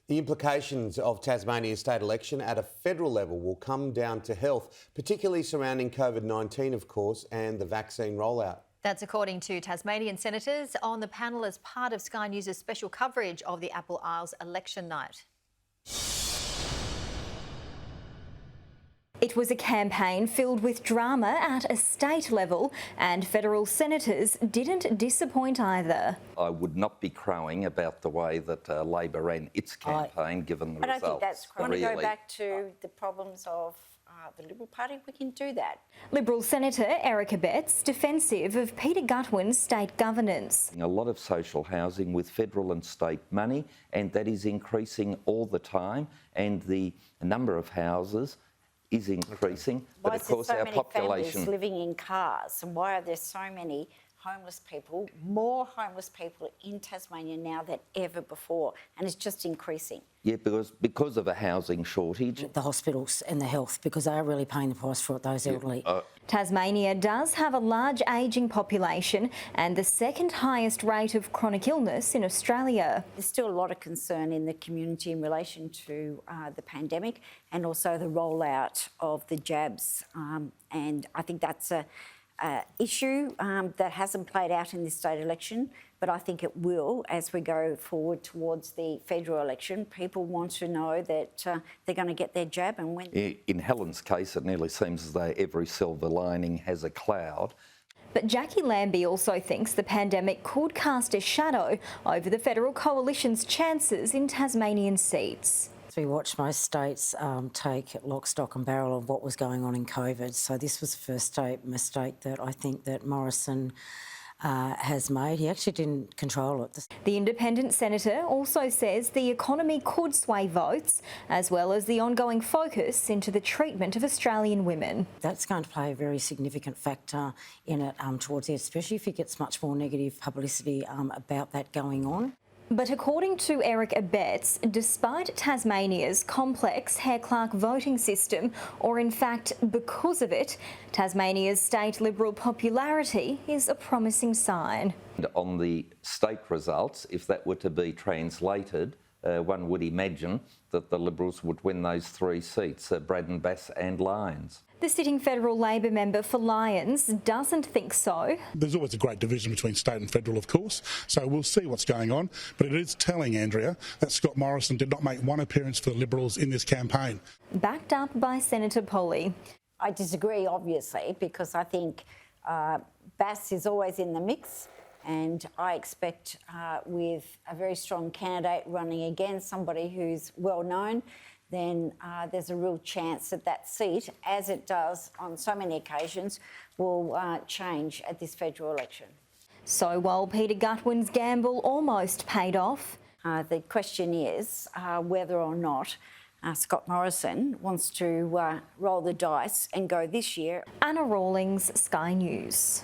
The implications of Tasmania's state election at a federal level will come down to health, particularly surrounding COVID-19, of course, and the vaccine rollout. That's according to Tasmanian Senators on the panel as part of Sky News' special coverage of the Apple Isles election night. It was a campaign filled with drama at a state level, and federal senators didn't disappoint either. I would not be crowing about the way that Labor ran its campaign, given the results. I don't think that's crowing. I want to go back to the problems of the Liberal Party. We can do that. Liberal Senator Eric Betts defensive of Peter Gutwein's state governance. A lot of social housing with federal and state money, and that is increasing all the time, and the number of houses is increasing. But of course, our population families living in cars, and why are there so many homeless people, more homeless people in Tasmania now than ever before, and it's just increasing? Yeah, because of a housing shortage. The hospitals and the health, because they are really paying the price for it, those elderly. Tasmania does have a large ageing population and the second highest rate of chronic illness in Australia. There's still a lot of concern in the community in relation to the pandemic and also the rollout of the jabs. And I think that's a issue that hasn't played out in this state election, but I think it will as we go forward towards the federal election. People want to know that they're going to get their jab and when. In Helen's case, it nearly seems as though every silver lining has a cloud. But Jackie Lambie also thinks the pandemic could cast a shadow over the federal coalition's chances in Tasmanian seats. We watched most states take lock, stock and barrel of what was going on in COVID. So this was the first state mistake that I think that Morrison has made. He actually didn't control it. The independent senator also says the economy could sway votes, as well as the ongoing focus into the treatment of Australian women. That's going to play a very significant factor in it towards it, especially if he gets much more negative publicity about that going on. But according to Eric Betts, despite Tasmania's complex Hare-Clark voting system, or in fact because of it, Tasmania's state Liberal popularity is a promising sign. On the state results, if that were to be translated, one would imagine that the Liberals would win those three seats, Braddon, Bass and Lyons. The sitting federal Labor member for Lyons doesn't think so. There's always a great division between state and federal, of course, so we'll see what's going on. But it is telling, Andrea, that Scott Morrison did not make one appearance for the Liberals in this campaign. Backed up by Senator Polly. I disagree, obviously, because I think Bass is always in the mix. And I expect with a very strong candidate running against somebody who's well known, then there's a real chance that that seat, as it does on so many occasions, will change at this federal election. So while Peter Gutwein's gamble almost paid off, the question is whether or not Scott Morrison wants to roll the dice and go this year. Anna Rawlings, Sky News.